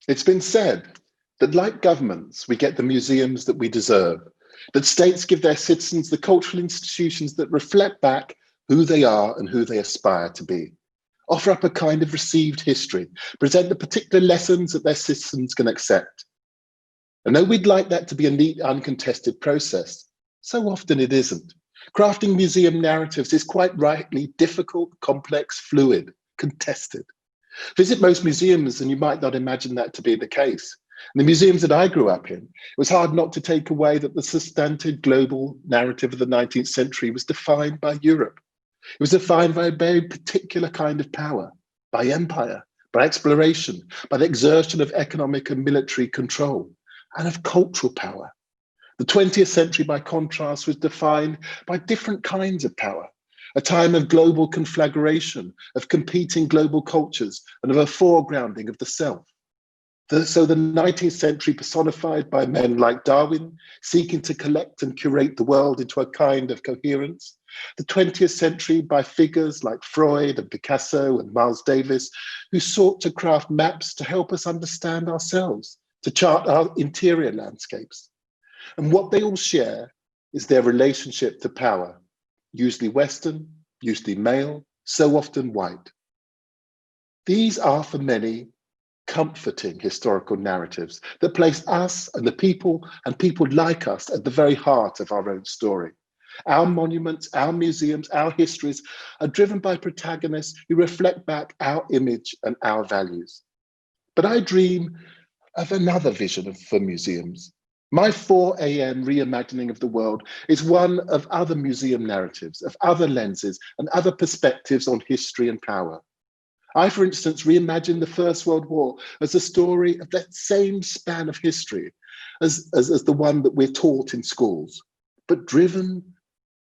It's been said that like governments, we get the museums that we deserve, that states give their citizens the cultural institutions that reflect back who they are and who they aspire to be, offer up a kind of received history, present the particular lessons that their citizens can accept. And though we'd like that to be a neat, uncontested process, so often it isn't. Crafting museum narratives is quite rightly difficult, complex, fluid, contested. Visit most museums and you might not imagine that to be the case. In the museums that I grew up in, it was hard not to take away that the substantive global narrative of the 19th century was defined by Europe. It was defined by a very particular kind of power, by empire, by exploration, by the exertion of economic and military control, and of cultural power. The 20th century, by contrast, was defined by different kinds of power, a time of global conflagration, of competing global cultures, and of a foregrounding of the self. So the 19th century personified by men like Darwin, seeking to collect and curate the world into a kind of coherence. The 20th century by figures like Freud and Picasso and Miles Davis, who sought to craft maps to help us understand ourselves, to chart our interior landscapes. And what they all share is their relationship to power, usually Western, usually male, so often white. These are for many comforting historical narratives that place us and the people and people like us at the very heart of our own story. Our monuments, our museums, our histories are driven by protagonists who reflect back our image and our values. But I dream of another vision for museums. My 4 a.m. reimagining of the world is one of other museum narratives, of other lenses and other perspectives on history and power. I, for instance, reimagined the First World War as a story of that same span of history as the one that we're taught in schools, but driven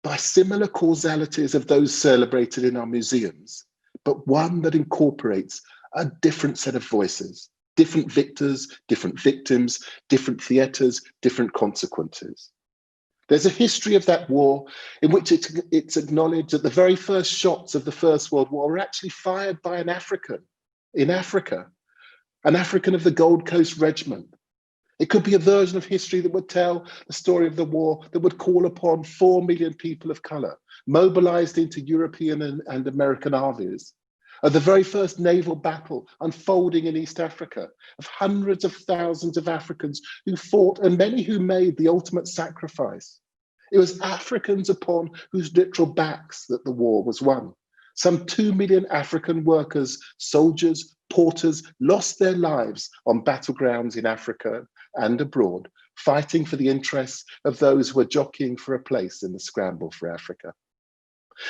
by similar causalities of those celebrated in our museums, but one that incorporates a different set of voices, different victors, different victims, different theatres, different consequences. There's a history of that war in which it's acknowledged that the very first shots of the First World War were actually fired by an African in Africa, an African of the Gold Coast Regiment. It could be a version of history that would tell the story of the war that would call upon 4 million people of colour, mobilised into European and American armies, of the very first naval battle unfolding in East Africa, of hundreds of thousands of Africans who fought and many who made the ultimate sacrifice. It was Africans upon whose literal backs that the war was won. Some 2 million African workers, soldiers, porters lost their lives on battlegrounds in Africa and abroad, fighting for the interests of those who were jockeying for a place in the scramble for Africa.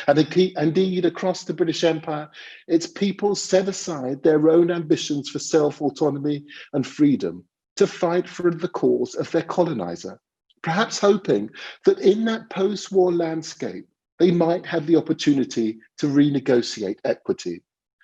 And indeed, across the British Empire, its people set aside their own ambitions for self-autonomy and freedom to fight for the cause of their colonizer, perhaps hoping that in that post-war landscape, they might have the opportunity to renegotiate equity.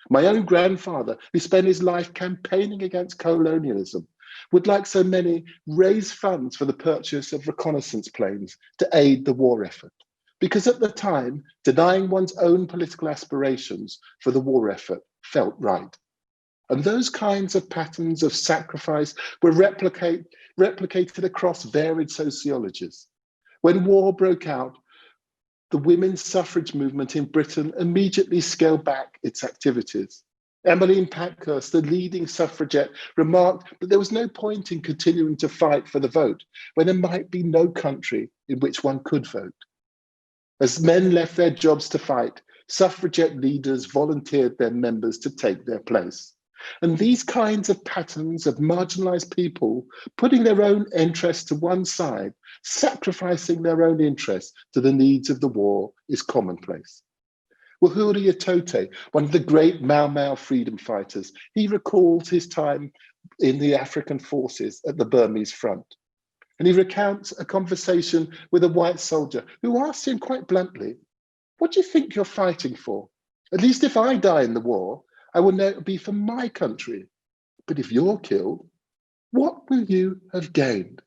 My own grandfather, who spent his life campaigning against colonialism, would, like so many, raise funds for the purchase of reconnaissance planes to aid the war effort. Because at the time, denying one's own political aspirations for the war effort felt right. And those kinds of patterns of sacrifice were replicated across varied sociologies. When war broke out, the women's suffrage movement in Britain immediately scaled back its activities. Emmeline Pankhurst, the leading suffragette, remarked that there was no point in continuing to fight for the vote when there might be no country in which one could vote. As men left their jobs to fight, suffragette leaders volunteered their members to take their place. And these kinds of patterns of marginalized people putting their own interests to one side, sacrificing their own interests to the needs of the war is commonplace. Uhuru Yatote, one of the great Mau Mau freedom fighters, he recalls his time in the African forces at the Burmese front. And he recounts a conversation with a white soldier who asked him quite bluntly, "What do you think you're fighting for? At least if I die in the war, I will know it will be for my country. But if you're killed, what will you have gained?"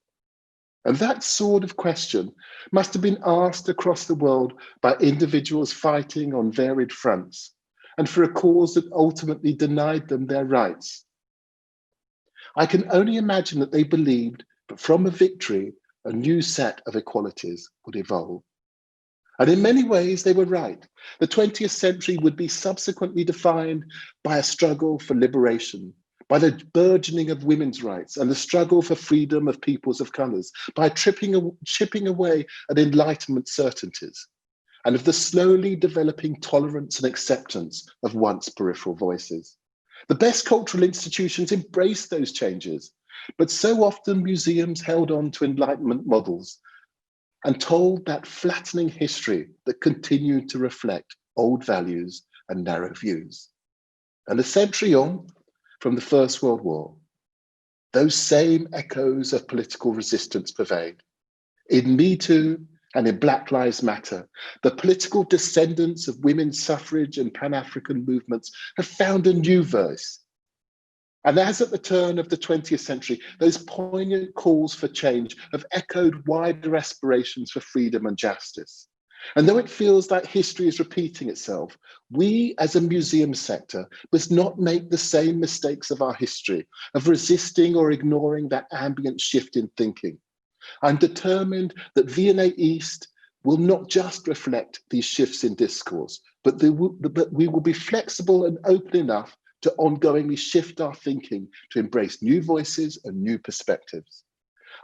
And that sort of question must have been asked across the world by individuals fighting on varied fronts and for a cause that ultimately denied them their rights. I can only imagine that they believed that from a victory, a new set of equalities would evolve. And in many ways, they were right. The 20th century would be subsequently defined by a struggle for liberation, by the burgeoning of women's rights and the struggle for freedom of peoples of colours, by chipping away at Enlightenment certainties, and of the slowly developing tolerance and acceptance of once peripheral voices. The best cultural institutions embraced those changes, but so often museums held on to Enlightenment models and told that flattening history that continued to reflect old values and narrow views. And a century on from the First World War, those same echoes of political resistance pervade. In Me Too and in Black Lives Matter, the political descendants of women's suffrage and Pan-African movements have found a new voice. And as at the turn of the 20th century, those poignant calls for change have echoed wider aspirations for freedom and justice. And though it feels like history is repeating itself, we as a museum sector must not make the same mistakes of our history, of resisting or ignoring that ambient shift in thinking. I'm determined that V&A East will not just reflect these shifts in discourse, but we will be flexible and open enough to ongoingly shift our thinking to embrace new voices and new perspectives.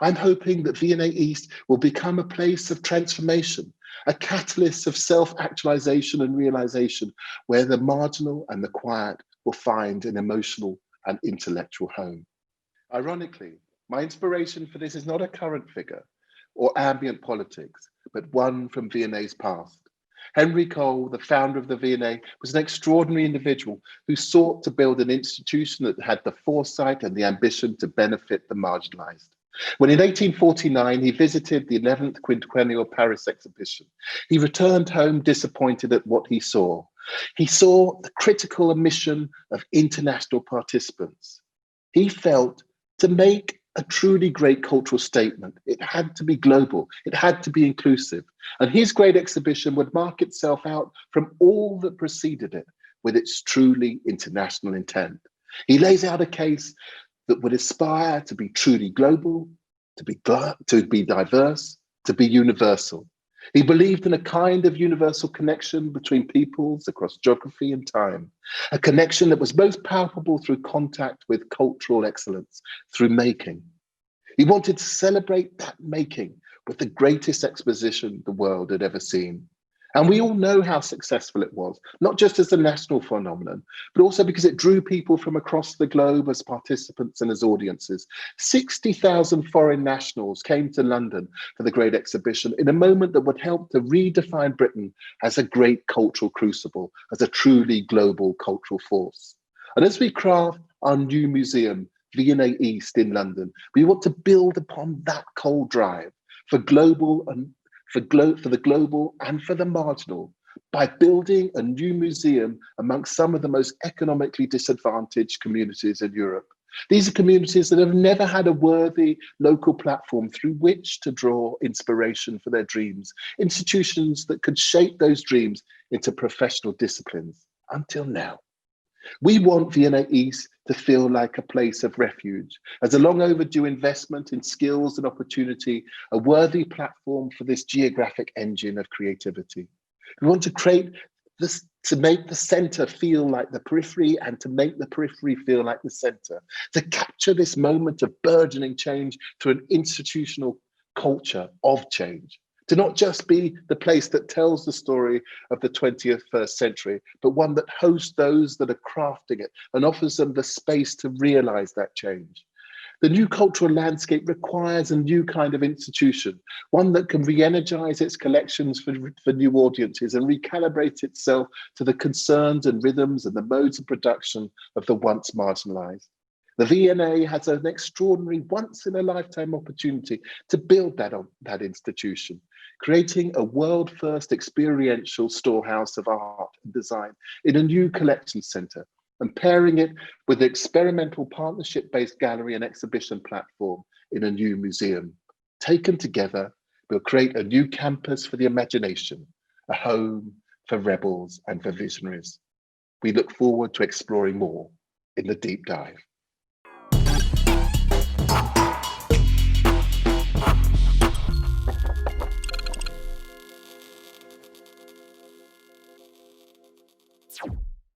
I'm hoping that V&A East will become a place of transformation, a catalyst of self-actualization and realization, where the marginal and the quiet will find an emotional and intellectual home. Ironically, my inspiration for this is not a current figure or ambient politics, but one from V&A's past. Henry Cole, the founder of the V&A, was an extraordinary individual who sought to build an institution that had the foresight and the ambition to benefit the marginalized. When in 1849 he visited the 11th quinquennial Paris exhibition, he returned home disappointed at what he saw. He saw the critical omission of international participants. He felt to make a truly great cultural statement, it had to be global, it had to be inclusive. And his great exhibition would mark itself out from all that preceded it with its truly international intent. He lays out a case that would aspire to be truly global, to be diverse, to be universal. He believed in a kind of universal connection between peoples across geography and time, a connection that was most palpable through contact with cultural excellence, through making. He wanted to celebrate that making with the greatest exposition the world had ever seen. And we all know how successful it was, not just as a national phenomenon, but also because it drew people from across the globe as participants and as audiences. 60,000 foreign nationals came to London for the Great Exhibition in a moment that would help to redefine Britain as a great cultural crucible, as a truly global cultural force. And as we craft our new museum, V&A East in London, we want to build upon that cold drive for global and for the global and for the marginal, by building a new museum amongst some of the most economically disadvantaged communities in Europe. These are communities that have never had a worthy local platform through which to draw inspiration for their dreams, institutions that could shape those dreams into professional disciplines, until now. We want V&A East to feel like a place of refuge, as a long overdue investment in skills and opportunity, a worthy platform for this geographic engine of creativity. We want to create this, to make the center feel like the periphery and to make the periphery feel like the center, to capture this moment of burgeoning change through an institutional culture of change. To not just be the place that tells the story of the 21st century, but one that hosts those that are crafting it and offers them the space to realize that change. The new cultural landscape requires a new kind of institution, one that can re-energize its collections for new audiences and recalibrate itself to the concerns and rhythms and the modes of production of the once marginalized. The V&A has an extraordinary once-in-a-lifetime opportunity to build that institution, creating a world-first experiential storehouse of art and design in a new collection center, and pairing it with an experimental partnership-based gallery and exhibition platform in a new museum. Taken together, we'll create a new campus for the imagination, a home for rebels and for visionaries. We look forward to exploring more in the deep dive.